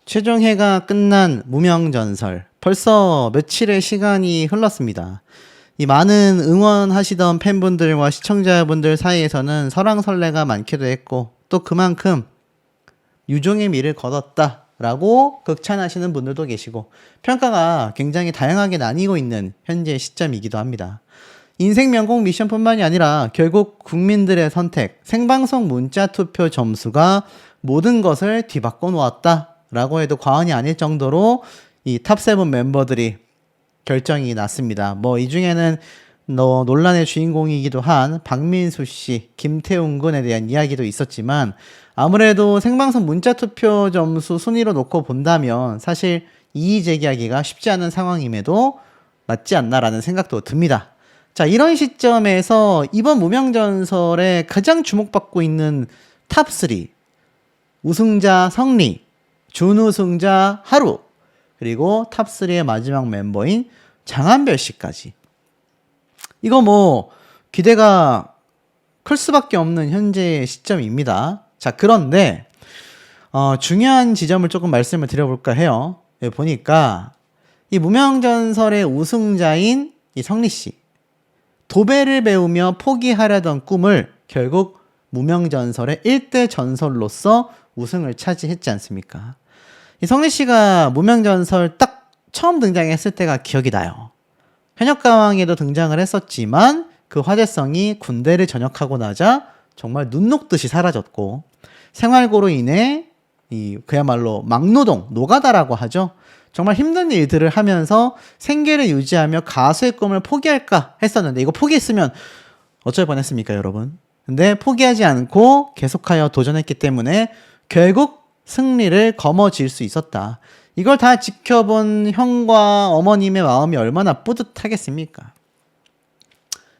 최종회가 끝난 무명전설. 벌써 며칠의 시간이 흘렀습니다. 이 많은 응원하시던 팬분들과 시청자분들 사이에서는 설왕설래가 많기도 했고, 또 그만큼 유종의 미를 거뒀다라고 극찬하시는 분들도 계시고, 평가가 굉장히 다양하게 나뉘고 있는 현재 시점이기도 합니다. 인생 명곡 미션뿐만이 아니라 결국 국민들의 선택, 생방송 문자 투표 점수가 모든 것을 뒤바꿔 놓았다라고 해도 과언이 아닐 정도로 이 탑7 멤버들이 결정이 났습니다. 뭐 이 중에는 논란의 주인공이기도 한 박민수 씨, 김태훈 군에 대한 이야기도 있었지만, 아무래도 생방송 문자 투표 점수 순위로 놓고 본다면 사실 이의 제기하기가 쉽지 않은 상황임에도 맞지 않나라는 생각도 듭니다. 자, 이런 시점에서 이번 무명전설에 가장 주목받고 있는 탑3, 우승자 성리, 준우승자 하루, 그리고 탑3의 마지막 멤버인 장한별 씨까지. 이거 뭐 기대가 클 수밖에 없는 현재 시점입니다. 자, 그런데 중요한 지점을 조금 말씀을 드려볼까 해요. 예, 보니까 이 무명전설의 우승자인 이 성리 씨, 도배를 배우며 포기하려던 꿈을 결국 무명전설의 1대 전설로서 우승을 차지했지 않습니까? 이 성리 씨가 무명전설 딱 처음 등장했을 때가 기억이 나요. 현역가왕에도 등장을 했었지만 그 화제성이 군대를 전역하고 나자 정말 눈 녹듯이 사라졌고, 생활고로 인해 그야말로 막노동, 노가다라고 하죠. 정말 힘든 일들을 하면서 생계를 유지하며 가수의 꿈을 포기할까 했었는데, 이거 포기했으면 어쩔 뻔했습니까, 여러분? 근데 포기하지 않고 계속하여 도전했기 때문에 결국 승리를 거머쥘 수 있었다. 이걸 다 지켜본 형과 어머님의 마음이 얼마나 뿌듯하겠습니까?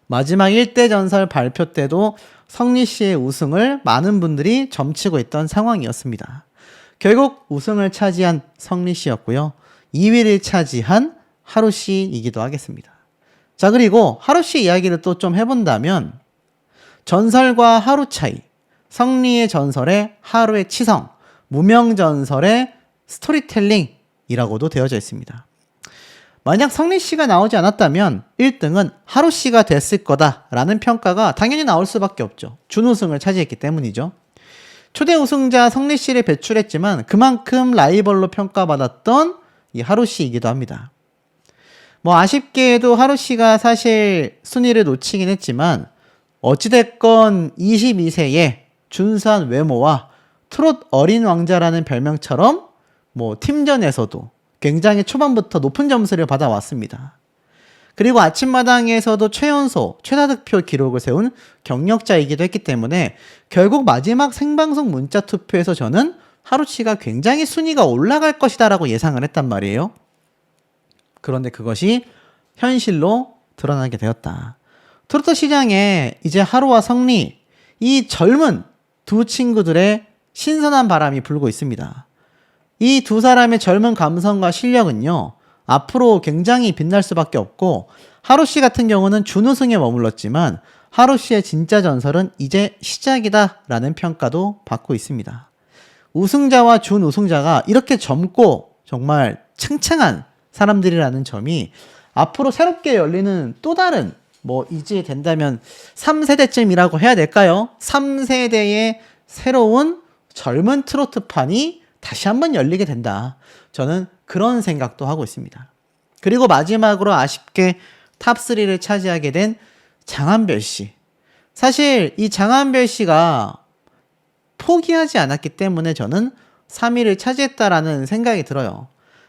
마지막 1대 전설 발표 때도 성리 씨의 우승을 많은 분들이 점치고 있던 상황이었습니다. 결국 우승을 차지한 성리 씨였고요. 2위를 차지한 하루 씨이기도 하겠습니다. 자, 그리고 하루 씨 이야기를 또 좀 해본다면, 전설과 하루 차이, 성리의 전설에 하루의 치성, 무명전설의 스토리텔링이라고도 되어져 있습니다. 만약 성리 씨가 나오지 않았다면 1등은 하루 씨가 됐을 거다라는 평가가 당연히 나올 수밖에 없죠. 준우승을 차지했기 때문이죠. 초대 우승자 성리 씨를 배출했지만 그만큼 라이벌로 평가받았던 이 하루 씨이기도 합니다. 뭐 아쉽게도 하루 씨가 사실 순위를 놓치긴 했지만, 어찌됐건 22세의 준수한 외모와 트롯 어린 왕자라는 별명처럼 뭐 팀전에서도 굉장히 초반부터 높은 점수를 받아왔습니다. 그리고 아침마당에서도 최연소, 최다득표 기록을 세운 경력자이기도 했기 때문에 결국 마지막 생방송 문자 투표에서 저는 하루씨가 굉장히 순위가 올라갈 것이다 라고 예상을 했단 말이에요. 그런데 그것이 현실로 드러나게 되었다. 트로트 시장에 이제 하루와 성리, 이 젊은 두 친구들의 신선한 바람이 불고 있습니다. 이 두 사람의 젊은 감성과 실력은요, 앞으로 굉장히 빛날 수밖에 없고, 하루씨 같은 경우는 준우승에 머물렀지만 하루씨의 진짜 전설은 이제 시작이다 라는 평가도 받고 있습니다. 우승자와 준우승자가 이렇게 젊고 정말 층층한 사람들이라는 점이 앞으로 새롭게 열리는 또 다른, 뭐 이제 된다면 3세대쯤이라고 해야 될까요? 3세대의 새로운 젊은 트로트판이 다시 한번 열리게 된다. 저는 그런 생각도 하고 있습니다. 그리고 마지막으로 아쉽게 탑3를 차지하게 된 장한별 씨. 사실 이 장한별 씨가 포기하지 않았기 때문에 저는 3위를 차지했다라는 생각이 들어요.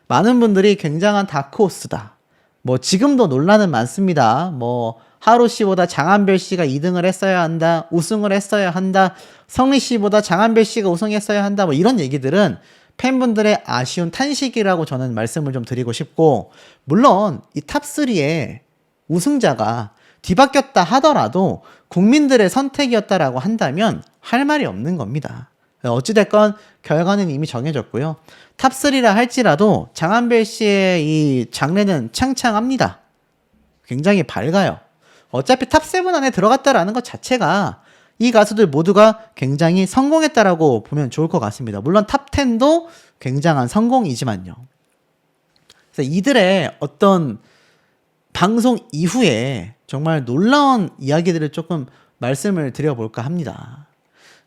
많은 분들이 굉장한 다크호스다. 뭐 지금도 논란은 많습니다. 뭐 하루 씨보다 장한별 씨가 2등을 했어야 한다, 우승을 했어야 한다, 성리 씨보다 장한별 씨가 우승했어야 한다, 뭐 이런 얘기들은 팬분들의 아쉬운 탄식이라고 저는 말씀을 좀 드리고 싶고, 물론 이 탑3의 우승자가 뒤바뀌었다 하더라도 국민들의 선택이었다라고 한다면 할 말이 없는 겁니다. 어찌됐건 결과는 이미 정해졌고요. 탑3라 할지라도 장한별 씨의 이 장래는 창창합니다. 굉장히 밝아요. 어차피 탑7 안에 들어갔다라는 것 자체가 이 가수들 모두가 굉장히 성공했다라고 보면 좋을 것 같습니다. 물론 탑10도 굉장한 성공이지만요. 그래서 이들의 어떤 방송 이후에 정말 놀라운 이야기들을 조금 말씀을 드려볼까 합니다.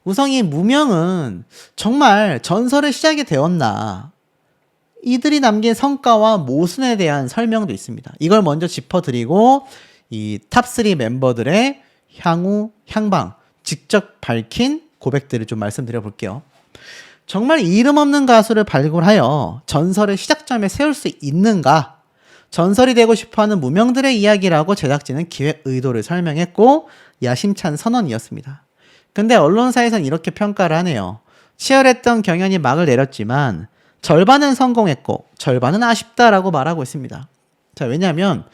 우선 이 무명은 정말 전설의 시작이 되었나, 이들이 남긴 성과와 모순에 대한 설명도 있습니다. 이걸 먼저 짚어드리고 이 탑3 멤버들의 향후 향방, 직접 밝힌 고백들을 좀 말씀드려 볼게요. 정말 이름 없는 가수를 발굴하여 전설의 시작점에 세울 수 있는가? 전설이 되고 싶어하는 무명들의 이야기라고 제작진은 기획 의도를 설명했고 야심찬 선언이었습니다. 근데 언론사에선 이렇게 평가를 하네요. 치열했던 경연이 막을 내렸지만 절반은 성공했고 절반은 아쉽다라고 말하고 있습니다. 자, 왜냐하면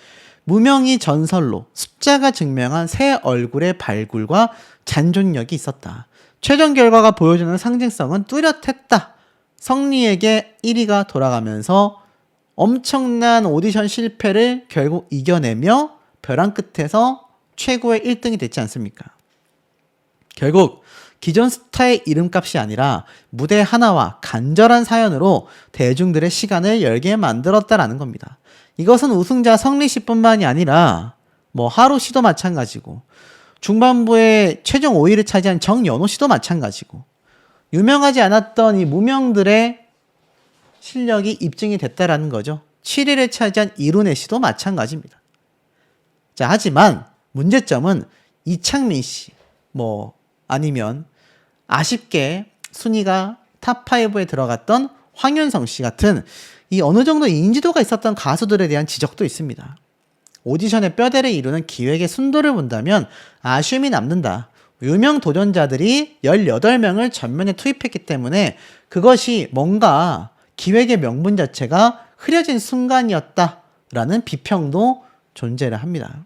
무명이 전설로 숫자가 증명한 새 얼굴의 발굴과 잔존력이 있었다. 최종 결과가 보여주는 상징성은 뚜렷했다. 성리에게 1위가 돌아가면서 엄청난 오디션 실패를 결국 이겨내며 벼랑 끝에서 최고의 1등이 됐지 않습니까? 결국 기존 스타의 이름값이 아니라 무대 하나와 간절한 사연으로 대중들의 시간을 열게 만들었다라는 겁니다. 이것은 우승자 성리 씨뿐만이 아니라 하루 씨도 마찬가지고 중반부에 최종 5위를 차지한 정연호 씨도 마찬가지고 유명하지 않았던 이 무명들의 실력이 입증이 됐다라는 거죠. 7위를 차지한 이룬혜 씨도 마찬가지입니다. 자, 하지만 문제점은 이창민 씨, 아니면 아쉽게 순위가 탑5에 들어갔던 황윤성 씨 같은 이 어느 정도 인지도가 있었던 가수들에 대한 지적도 있습니다. 오디션의 뼈대를 이루는 기획의 순도를 본다면 아쉬움이 남는다. 유명 도전자들이 18명을 전면에 투입했기 때문에 그것이 뭔가 기획의 명분 자체가 흐려진 순간이었다라는 비평도 존재를 합니다.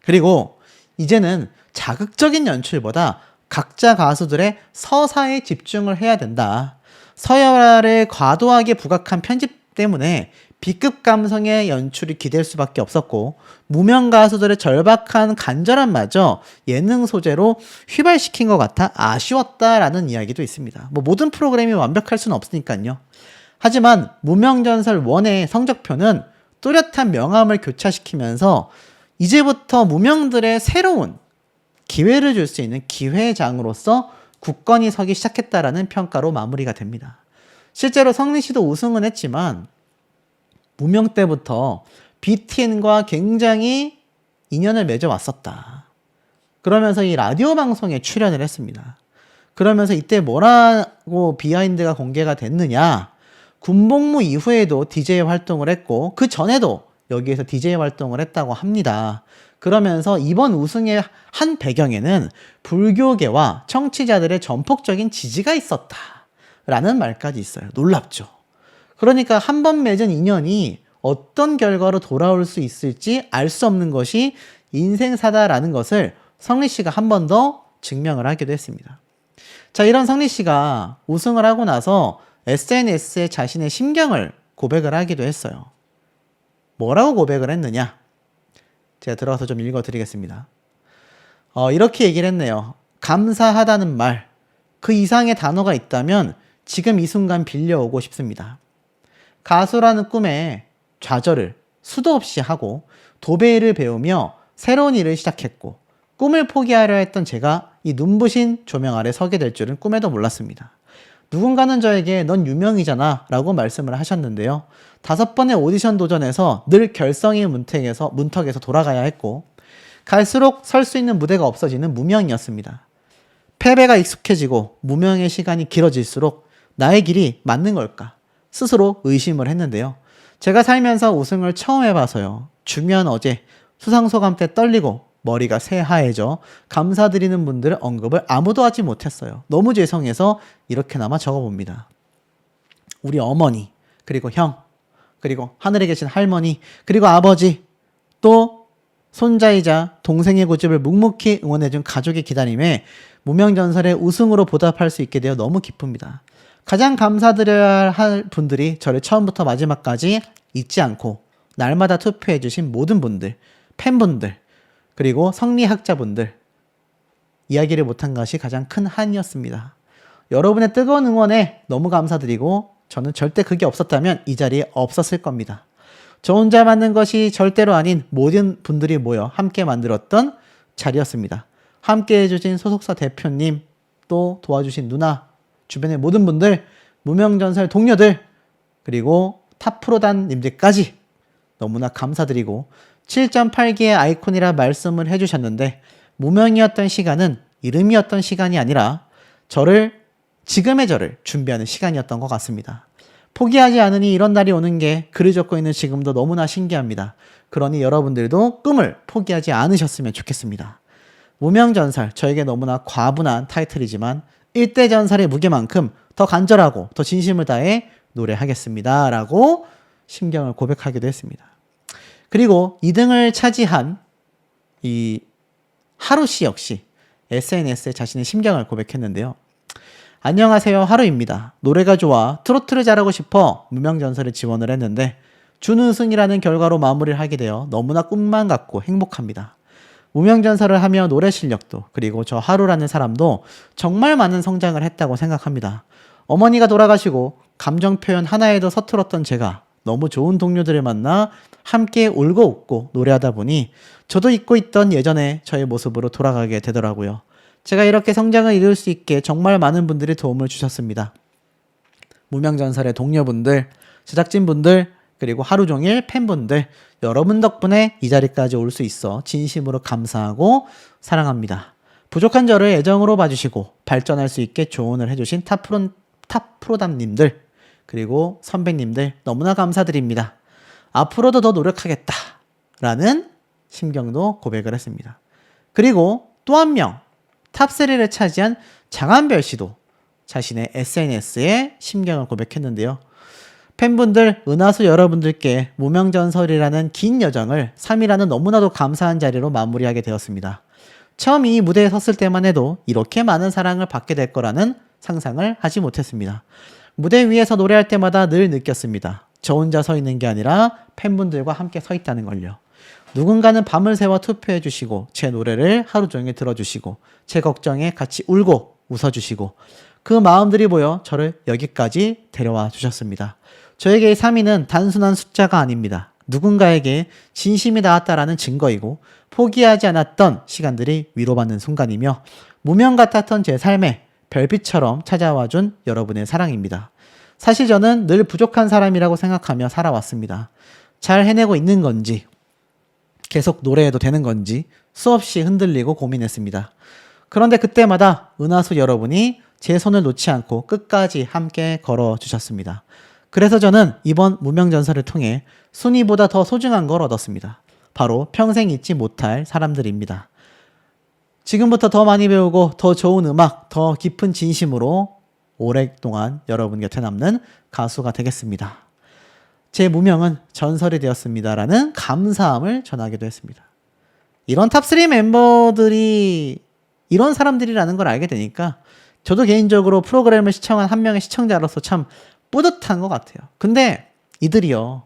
그리고 이제는 자극적인 연출보다 각자 가수들의 서사에 집중을 해야 된다. 서열에 과도하게 부각한 편집 때문에 B급 감성의 연출이 기댈 수밖에 없었고 무명 가수들의 절박한 간절함마저 예능 소재로 휘발시킨 것 같아 아쉬웠다라는 이야기도 있습니다. 모든 프로그램이 완벽할 수는 없으니까요. 하지만 무명전설 1의 성적표는 뚜렷한 명암을 교차시키면서 이제부터 무명들의 새로운 기회를 줄 수 있는 기회장으로서 굳건히 서기 시작했다라는 평가로 마무리가 됩니다. 실제로 성리 씨도 우승은 했지만 무명 때부터 BTN과 굉장히 인연을 맺어왔었다. 그러면서 이 라디오 방송에 출연을 했습니다. 그러면서 이때 뭐라고 비하인드가 공개가 됐느냐? 군복무 이후에도 DJ 활동을 했고 그 전에도 여기에서 DJ 활동을 했다고 합니다. 그러면서 이번 우승의 한 배경에는 불교계와 청취자들의 전폭적인 지지가 있었다 라는 말까지 있어요. 놀랍죠. 그러니까 한 번 맺은 인연이 어떤 결과로 돌아올 수 있을지 알 수 없는 것이 인생사다라는 것을 성리 씨가 한 번 더 증명을 하기도 했습니다. 자, 이런 성리 씨가 우승을 하고 나서 SNS에 자신의 심경을 고백을 하기도 했어요. 뭐라고 고백을 했느냐? 제가 들어가서 좀 읽어드리겠습니다. 이렇게 얘기를 했네요. 감사하다는 말, 그 이상의 단어가 있다면 지금 이 순간 빌려오고 싶습니다. 가수라는 꿈에 좌절을 수도 없이 하고 도배를 배우며 새로운 일을 시작했고 꿈을 포기하려 했던 제가 이 눈부신 조명 아래 서게 될 줄은 꿈에도 몰랐습니다. 누군가는 저에게 넌 유명이잖아 라고 말씀을 하셨는데요. 5번의 오디션 도전에서 늘 결성의 문턱에서 돌아가야 했고 갈수록 설 수 있는 무대가 없어지는 무명이었습니다. 패배가 익숙해지고 무명의 시간이 길어질수록 나의 길이 맞는 걸까 스스로 의심을 했는데요. 제가 살면서 우승을 처음 해봐서요. 중요한 어제 수상소감 때 떨리고 머리가 새하얘져 감사드리는 분들의 언급을 아무도 하지 못했어요. 너무 죄송해서 이렇게나마 적어봅니다. 우리 어머니, 그리고 형, 그리고 하늘에 계신 할머니, 그리고 아버지, 또 손자이자 동생의 고집을 묵묵히 응원해준 가족의 기다림에 무명전설의 우승으로 보답할 수 있게 되어 너무 기쁩니다. 가장 감사드려야 할 분들이 저를 처음부터 마지막까지 잊지 않고 날마다 투표해주신 모든 분들, 팬분들, 그리고 성리학자분들, 이야기를 못한 것이 가장 큰 한이었습니다. 여러분의 뜨거운 응원에 너무 감사드리고 저는 절대 그게 없었다면 이 자리에 없었을 겁니다. 저 혼자 만든 것이 절대로 아닌 모든 분들이 모여 함께 만들었던 자리였습니다. 함께 해주신 소속사 대표님, 또 도와주신 누나, 주변의 모든 분들, 무명전설 동료들, 그리고 탑프로단님들까지 너무나 감사드리고 7.8기의 아이콘이라 말씀을 해주셨는데 무명이었던 시간은 이름이었던 시간이 아니라 지금의 저를 준비하는 시간이었던 것 같습니다. 포기하지 않으니 이런 날이 오는 게 글을 적고 있는 지금도 너무나 신기합니다. 그러니 여러분들도 꿈을 포기하지 않으셨으면 좋겠습니다. 무명전설, 저에게 너무나 과분한 타이틀이지만 1대 전설의 무게만큼 더 간절하고 더 진심을 다해 노래하겠습니다. 라고 심경을 고백하기도 했습니다. 그리고 2등을 차지한 이 하루씨 역시 SNS에 자신의 심경을 고백했는데요. 안녕하세요, 하루입니다. 노래가 좋아 트로트를 잘하고 싶어 무명전설에 지원을 했는데 준우승이라는 결과로 마무리를 하게 되어 너무나 꿈만 같고 행복합니다. 무명전설을 하며 노래 실력도 그리고 저 하루라는 사람도 정말 많은 성장을 했다고 생각합니다. 어머니가 돌아가시고 감정 표현 하나에도 서툴었던 제가 너무 좋은 동료들을 만나 함께 울고 웃고 노래하다 보니 저도 잊고 있던 예전의 저의 모습으로 돌아가게 되더라고요. 제가 이렇게 성장을 이룰 수 있게 정말 많은 분들이 도움을 주셨습니다. 무명전설의 동료분들, 제작진분들, 그리고 하루 종일 팬분들, 여러분 덕분에 이 자리까지 올 수 있어 진심으로 감사하고 사랑합니다. 부족한 저를 애정으로 봐주시고 발전할 수 있게 조언을 해주신 탑프로담님들, 그리고 선배님들 너무나 감사드립니다. 앞으로도 더 노력하겠다 라는 심경도 고백을 했습니다. 그리고 또 한 명, 탑3를 차지한 장한별 씨도 자신의 SNS에 심경을 고백했는데요. 팬분들, 은하수 여러분들께 무명전설이라는 긴 여정을 3이라는 너무나도 감사한 자리로 마무리하게 되었습니다. 처음 이 무대에 섰을 때만 해도 이렇게 많은 사랑을 받게 될 거라는 상상을 하지 못했습니다. 무대 위에서 노래할 때마다 늘 느꼈습니다. 저 혼자 서 있는 게 아니라 팬분들과 함께 서 있다는 걸요. 누군가는 밤을 새워 투표해 주시고 제 노래를 하루 종일 들어주시고 제 걱정에 같이 울고 웃어주시고 그 마음들이 모여 저를 여기까지 데려와 주셨습니다. 저에게 3위는 단순한 숫자가 아닙니다. 누군가에게 진심이 닿았다라는 증거이고 포기하지 않았던 시간들이 위로받는 순간이며 무명 같았던 제 삶에 별빛처럼 찾아와준 여러분의 사랑입니다. 사실 저는 늘 부족한 사람이라고 생각하며 살아왔습니다. 잘 해내고 있는 건지 계속 노래해도 되는 건지 수없이 흔들리고 고민했습니다. 그런데 그때마다 은하수 여러분이 제 손을 놓지 않고 끝까지 함께 걸어주셨습니다. 그래서 저는 이번 무명전설을 통해 순위보다 더 소중한 걸 얻었습니다. 바로 평생 잊지 못할 사람들입니다. 지금부터 더 많이 배우고 더 좋은 음악, 더 깊은 진심으로 오랫동안 여러분 곁에 남는 가수가 되겠습니다. 제 무명은 전설이 되었습니다라는 감사함을 전하기도 했습니다. 이런 탑3 멤버들이 이런 사람들이라는 걸 알게 되니까 저도 개인적으로 프로그램을 시청한 한 명의 시청자로서 참 뿌듯한 것 같아요. 근데 이들이요,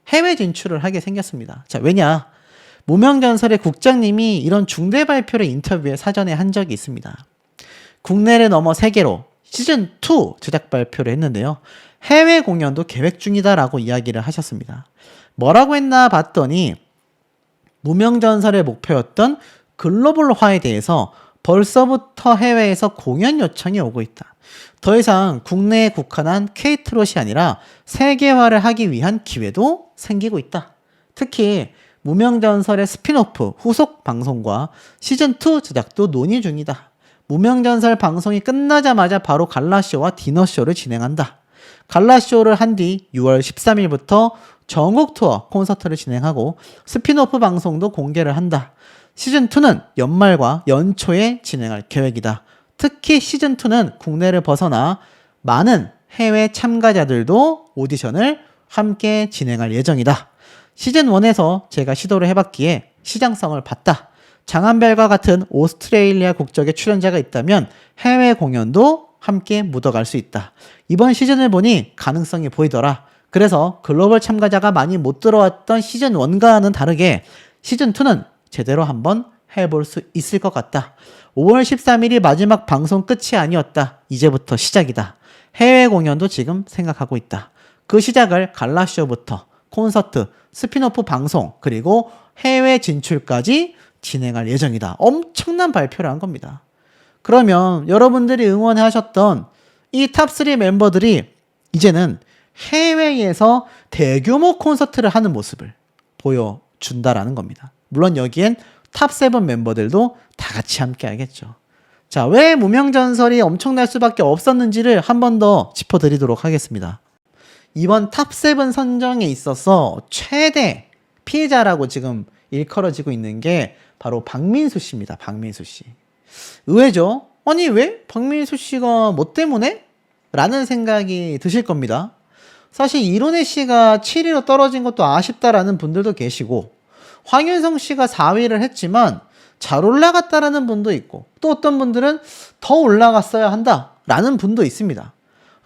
해외 진출을 하게 생겼습니다. 자, 왜냐? 무명전설의 국장님이 이런 중대 발표를 인터뷰에 사전에 한 적이 있습니다. 국내를 넘어 세계로 시즌2 제작 발표를 했는데요. 해외 공연도 계획 중이다라고 이야기를 하셨습니다. 뭐라고 했나 봤더니 무명전설의 목표였던 글로벌화에 대해서 벌써부터 해외에서 공연 요청이 오고 있다. 더 이상 국내에 국한한 K-트롯이 아니라 세계화를 하기 위한 기회도 생기고 있다. 특히 무명전설의 스핀오프 후속 방송과 시즌2 제작도 논의 중이다. 무명전설 방송이 끝나자마자 바로 갈라쇼와 디너쇼를 진행한다. 갈라쇼를 한 뒤 6월 13일부터 전국 투어 콘서트를 진행하고 스핀오프 방송도 공개를 한다. 시즌2는 연말과 연초에 진행할 계획이다. 특히 시즌2는 국내를 벗어나 많은 해외 참가자들도 오디션을 함께 진행할 예정이다. 시즌1에서 제가 시도를 해봤기에 시장성을 봤다. 장한별과 같은 오스트레일리아 국적의 출연자가 있다면 해외 공연도 함께 묻어갈 수 있다. 이번 시즌을 보니 가능성이 보이더라. 그래서 글로벌 참가자가 많이 못 들어왔던 시즌1과는 다르게 시즌2는 제대로 한번 해볼 수 있을 것 같다. 5월 13일이 마지막 방송 끝이 아니었다. 이제부터 시작이다. 해외 공연도 지금 생각하고 있다. 그 시작을 갈라쇼부터 콘서트, 스피노프 방송, 그리고 해외 진출까지 진행할 예정이다. 엄청난 발표를 한 겁니다. 그러면 여러분들이 응원하셨던 이 탑3 멤버들이 이제는 해외에서 대규모 콘서트를 하는 모습을 보여준다라는 겁니다. 물론 여기엔 탑7 멤버들도 다 같이 함께 하겠죠. 자, 왜 무명전설이 엄청날 수밖에 없었는지를 한 번 더 짚어드리도록 하겠습니다. 이번 탑7 선정에 있어서 최대 피해자라고 지금 일컬어지고 있는 게 바로 박민수 씨입니다. 박민수 씨. 의외죠? 아니, 왜? 박민수 씨가 뭐 때문에? 라는 생각이 드실 겁니다. 사실 이론혜 씨가 7위로 떨어진 것도 아쉽다라는 분들도 계시고, 황윤성 씨가 4위를 했지만 잘 올라갔다라는 분도 있고, 또 어떤 분들은 더 올라갔어야 한다라는 분도 있습니다.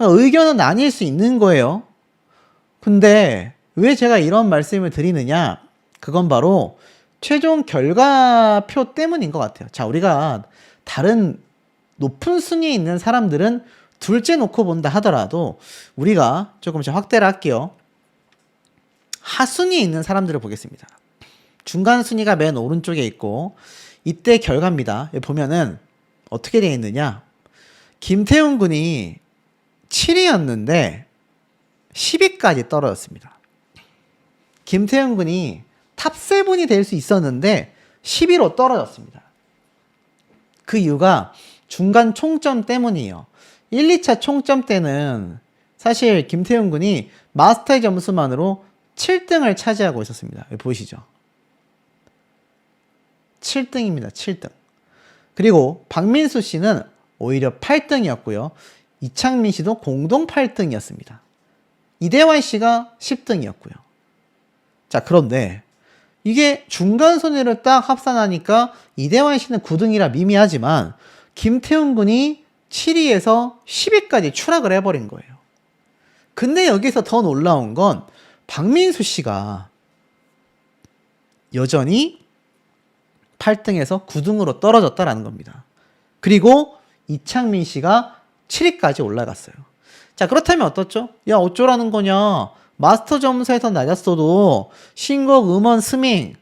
의견은 나뉠 수 있는 거예요. 근데 왜 제가 이런 말씀을 드리느냐? 그건 바로 최종 결과표 때문인 것 같아요. 자, 우리가 다른 높은 순위에 있는 사람들은 둘째 놓고 본다 하더라도 우리가 조금씩 확대를 할게요. 하순위에 있는 사람들을 보겠습니다. 중간 순위가 맨 오른쪽에 있고, 이때 결과입니다. 여기 보면은 어떻게 되어 있느냐? 김태훈 군이 7위였는데 10위까지 떨어졌습니다. 김태훈 군이 탑7이 될 수 있었는데 10위로 떨어졌습니다. 그 이유가 중간 총점 때문이에요. 1, 2차 총점 때는 사실 김태훈 군이 마스터의 점수만으로 7등을 차지하고 있었습니다. 여기 보이시죠? 7등입니다. 7등. 그리고 박민수 씨는 오히려 8등이었고요. 이창민 씨도 공동 8등이었습니다. 이대환 씨가 10등이었고요. 자, 그런데 이게 중간 순위를 딱 합산하니까 이대환 씨는 9등이라 미미하지만 김태훈 군이 7위에서 10위까지 추락을 해버린 거예요. 근데 여기서 더 놀라운 건 박민수 씨가 여전히 8등에서 9등으로 떨어졌다라는 겁니다. 그리고 이창민 씨가 7위까지 올라갔어요. 자, 그렇다면 어떻죠? 야, 어쩌라는 거냐? 마스터 점수에서 낮았어도 신곡, 음원, 스밍,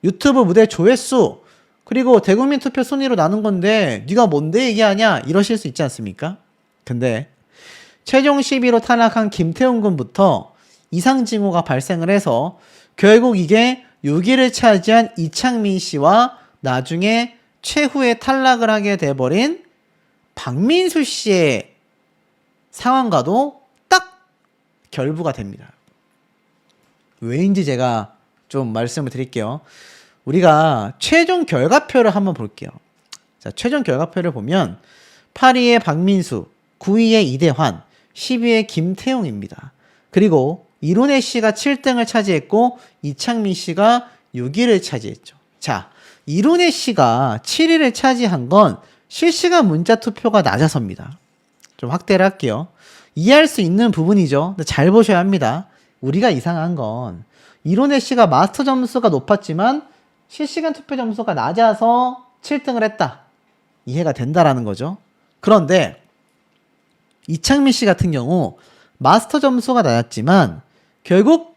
유튜브 무대 조회수, 그리고 대국민 투표 순위로 나눈 건데 네가 뭔데 얘기하냐? 이러실 수 있지 않습니까? 근데 최종 10위로 탈락한 김태훈 군부터 이상징후가 발생을 해서 결국 이게 6위를 차지한 이창민 씨와 나중에 최후에 탈락을 하게 돼버린 박민수 씨의 상황과도 딱 결부가 됩니다. 왜인지 제가 좀 말씀을 드릴게요. 우리가 최종 결과표를 한번 볼게요. 자, 최종 결과표를 보면 8위에 박민수, 9위에 이대환, 10위에 김태용입니다. 그리고 이론혜 씨가 7등을 차지했고 이창민 씨가 6위를 차지했죠. 자, 이론혜 씨가 7위를 차지한 건 실시간 문자 투표가 낮아서입니다. 좀 확대를 할게요. 이해할 수 있는 부분이죠. 근데 잘 보셔야 합니다. 우리가 이상한 건 이론혜 씨가 마스터 점수가 높았지만 실시간 투표 점수가 낮아서 7등을 했다. 이해가 된다라는 거죠. 그런데 이창민 씨 같은 경우 마스터 점수가 낮았지만 결국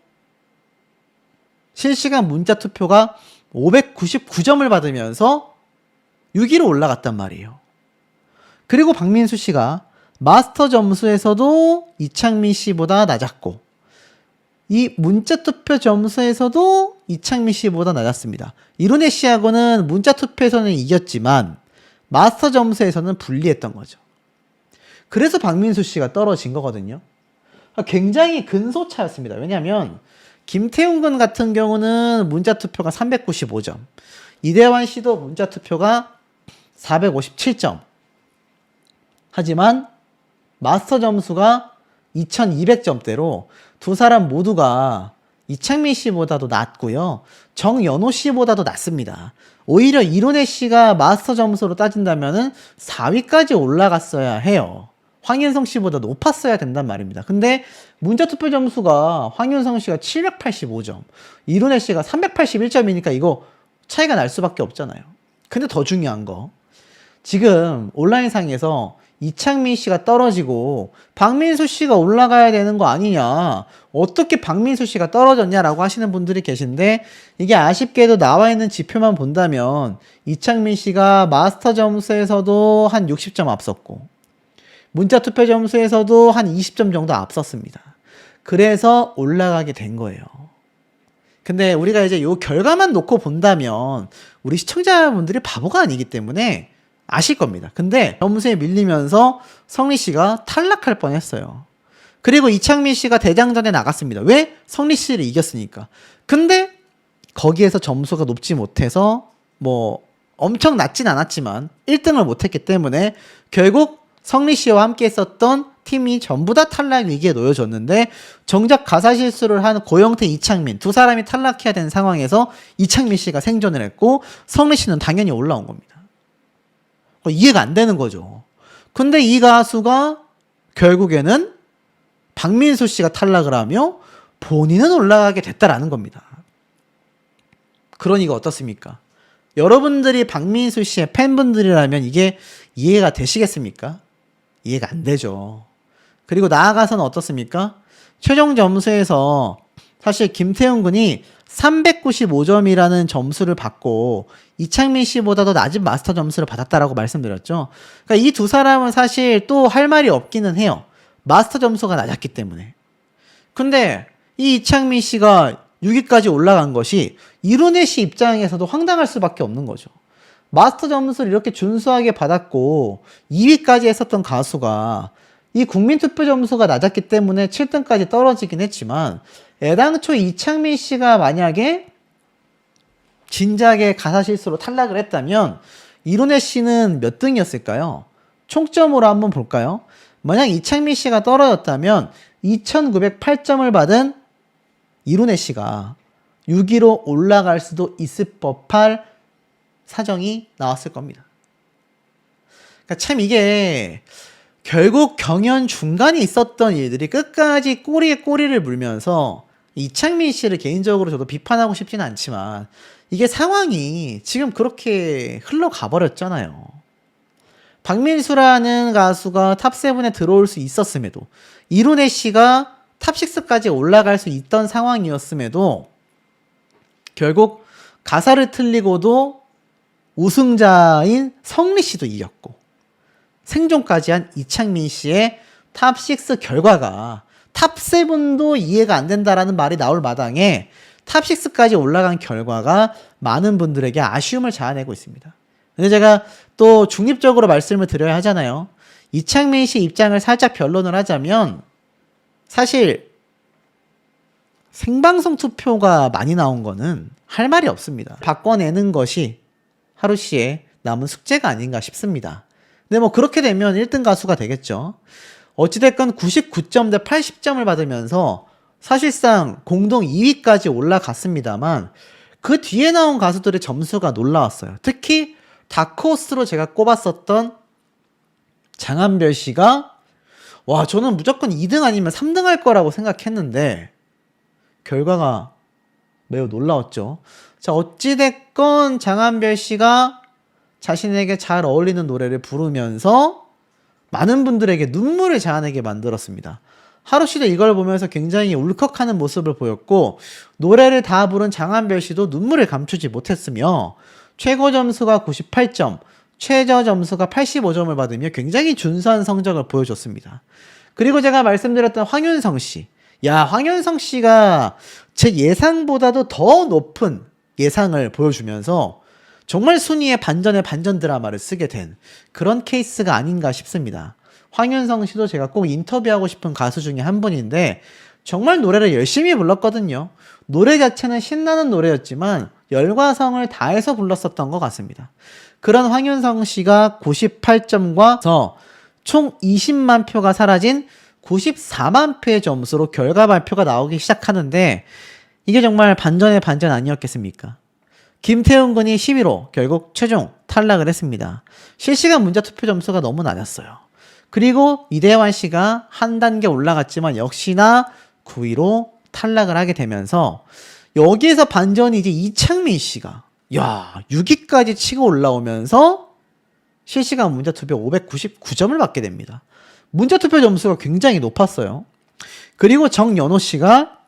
실시간 문자 투표가 599점을 받으면서 6위로 올라갔단 말이에요. 그리고 박민수 씨가 마스터 점수에서도 이창민 씨보다 낮았고 이 문자 투표 점수에서도 이창민 씨보다 낮았습니다. 이론혜 씨하고는 문자 투표에서는 이겼지만 마스터 점수에서는 불리했던 거죠. 그래서 박민수 씨가 떨어진 거거든요. 굉장히 근소차였습니다. 왜냐하면 김태훈 군 같은 경우는 문자 투표가 395점, 이대환 씨도 문자 투표가 457점. 하지만 마스터 점수가 2200점대로 두 사람 모두가 이창민 씨보다도 낮고요. 정연호 씨보다도 낮습니다. 오히려 이론혜 씨가 마스터 점수로 따진다면 4위까지 올라갔어야 해요. 황윤성 씨보다 높았어야 된단 말입니다. 근데 문자투표 점수가 황윤성 씨가 785점, 이론혜 씨가 381점이니까 이거 차이가 날 수밖에 없잖아요. 근데 더 중요한 거, 지금 온라인상에서 이창민 씨가 떨어지고 박민수 씨가 올라가야 되는 거 아니냐. 어떻게 박민수 씨가 떨어졌냐라고 하시는 분들이 계신데 이게 아쉽게도 나와 있는 지표만 본다면 이창민 씨가 마스터 점수에서도 한 60점 앞섰고 문자 투표 점수에서도 한 20점 정도 앞섰습니다. 그래서 올라가게 된 거예요. 근데 우리가 이제 요 결과만 놓고 본다면 우리 시청자분들이 바보가 아니기 때문에 아실 겁니다. 근데 점수에 밀리면서 성리 씨가 탈락할 뻔했어요. 그리고 이창민 씨가 대장전에 나갔습니다. 왜? 성리 씨를 이겼으니까. 근데 거기에서 점수가 높지 못해서 뭐 엄청 낮진 않았지만 1등을 못했기 때문에 결국 성리 씨와 함께 했었던 팀이 전부 다 탈락 위기에 놓여졌는데 정작 가사 실수를 한 고영태, 이창민 두 사람이 탈락해야 되는 상황에서 이창민 씨가 생존을 했고 성리 씨는 당연히 올라온 겁니다. 이해가 안 되는 거죠. 근데 이 가수가 결국에는 박민수 씨가 탈락을 하며 본인은 올라가게 됐다라는 겁니다. 그러니까 어떻습니까? 여러분들이 박민수 씨의 팬분들이라면 이게 이해가 되시겠습니까? 이해가 안 되죠. 그리고 나아가서는 어떻습니까? 최종 점수에서 사실 김태훈 군이 395점이라는 점수를 받고 이창민 씨보다도 낮은 마스터 점수를 받았다라고 말씀드렸죠. 그러니까 이 두 사람은 사실 또 할 말이 없기는 해요. 마스터 점수가 낮았기 때문에. 근데 이 이창민 씨가 6위까지 올라간 것이 이룬혜 씨 입장에서도 황당할 수밖에 없는 거죠. 마스터 점수를 이렇게 준수하게 받았고 2위까지 했었던 가수가 이 국민투표 점수가 낮았기 때문에 7등까지 떨어지긴 했지만 애당초 이창민 씨가 만약에 진작에 가사 실수로 탈락을 했다면 이룬혜 씨는 몇 등이었을까요? 총점으로 한번 볼까요? 만약 이창민 씨가 떨어졌다면 2908점을 받은 이룬혜 씨가 6위로 올라갈 수도 있을 법할 사정이 나왔을 겁니다. 그러니까 참 이게 결국 경연 중간에 있었던 일들이 끝까지 꼬리에 꼬리를 물면서 이창민 씨를 개인적으로 저도 비판하고 싶지는 않지만 이게 상황이 지금 그렇게 흘러가 버렸잖아요. 박민수라는 가수가 탑7에 들어올 수 있었음에도 이룬혜 씨가 탑6까지 올라갈 수 있던 상황이었음에도 결국 가사를 틀리고도 우승자인 성리 씨도 이겼고 생존까지 한 이창민 씨의 탑6 결과가 탑7도 이해가 안 된다라는 말이 나올 마당에 탑6까지 올라간 결과가 많은 분들에게 아쉬움을 자아내고 있습니다. 근데 제가 또 중립적으로 말씀을 드려야 하잖아요. 이창민 씨 입장을 살짝 변론을 하자면 사실 생방송 투표가 많이 나온 거는 할 말이 없습니다. 바꿔내는 것이 하루 씨의 남은 숙제가 아닌가 싶습니다. 근데 뭐 그렇게 되면 1등 가수가 되겠죠. 어찌됐건 99점 대 80점을 받으면서 사실상 공동 2위까지 올라갔습니다만 그 뒤에 나온 가수들의 점수가 놀라웠어요. 특히 다크호스로 제가 꼽았었던 장한별 씨가 와 저는 무조건 2등 아니면 3등 할 거라고 생각했는데 결과가 매우 놀라웠죠. 자 어찌됐건 장한별 씨가 자신에게 잘 어울리는 노래를 부르면서 많은 분들에게 눈물을 자아내게 만들었습니다. 하루 씨도 이걸 보면서 굉장히 울컥하는 모습을 보였고 노래를 다 부른 장한별 씨도 눈물을 감추지 못했으며 최고 점수가 98점, 최저 점수가 85점을 받으며 굉장히 준수한 성적을 보여줬습니다. 그리고 제가 말씀드렸던 황윤성 씨. 야, 황윤성 씨가 제 예상보다도 더 높은 예상을 보여주면서 정말 순위의 반전의 반전 드라마를 쓰게 된 그런 케이스가 아닌가 싶습니다. 황윤성 씨도 제가 꼭 인터뷰하고 싶은 가수 중에 한 분인데 정말 노래를 열심히 불렀거든요. 노래 자체는 신나는 노래였지만 열과성을 다해서 불렀었던 것 같습니다. 그런 황윤성 씨가 98점과 총 20만 표가 사라진 94만 표의 점수로 결과 발표가 나오기 시작하는데 이게 정말 반전의 반전 아니었겠습니까? 김태훈 군이 11호 결국 최종 탈락을 했습니다. 실시간 문자 투표 점수가 너무 낮았어요. 그리고 이대환 씨가 한 단계 올라갔지만 역시나 9위로 탈락을 하게 되면서 여기에서 반전이 이제 이창민 씨가 6위까지 치고 올라오면서 실시간 문자투표 599점을 받게 됩니다. 문자투표 점수가 굉장히 높았어요. 그리고 정연호 씨가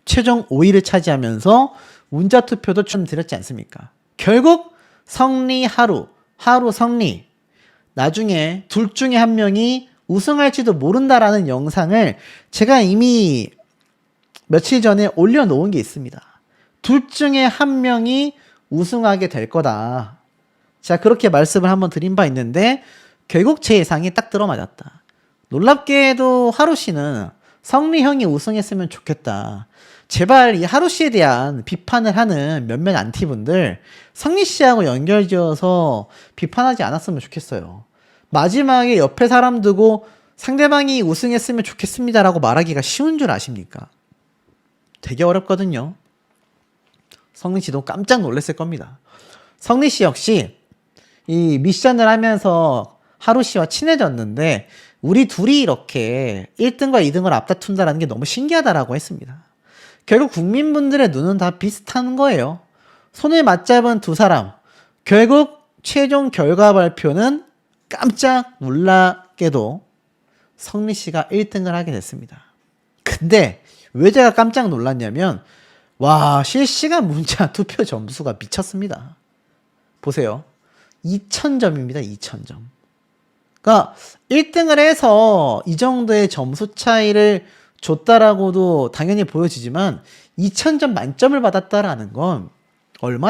최종 5위를 차지하면서 문자투표도 추천드렸지 않습니까? 결국 성리 하루 성리, 나중에 둘 중에 한 명이 우승할지도 모른다라는 영상을 제가 이미 며칠 전에 올려놓은 게 있습니다. 둘 중에 한 명이 우승하게 될 거다. 제가 그렇게 말씀을 한번 드린 바 있는데 결국 제 예상이 딱 들어맞았다. 놀랍게도 하루 씨는 성리 형이 우승했으면 좋겠다. 제발 이 하루 씨에 대한 비판을 하는 몇몇 안티분들 성리 씨하고 연결지어서 비판하지 않았으면 좋겠어요. 마지막에 옆에 사람 두고 상대방이 우승했으면 좋겠습니다라고 말하기가 쉬운 줄 아십니까? 되게 어렵거든요. 성리 씨도 깜짝 놀랐을 겁니다. 성리 씨 역시 이 미션을 하면서 하루 씨와 친해졌는데 우리 둘이 이렇게 1등과 2등을 앞다툰다는 게 너무 신기하다라고 했습니다. 결국 국민분들의 눈은 다 비슷한 거예요. 손을 맞잡은 두 사람. 결국 최종 결과 발표는 깜짝 놀랍게도 성리 씨가 1등을 하게 됐습니다. 근데 왜 제가 깜짝 놀랐냐면 와, 실시간 문자 투표 점수가 미쳤습니다. 보세요. 2000점입니다. 2000점. 그러니까 1등을 해서 이 정도의 점수 차이를 줬다라고도 당연히 보여지지만 2000점 만점을 받았다라는 건 얼마나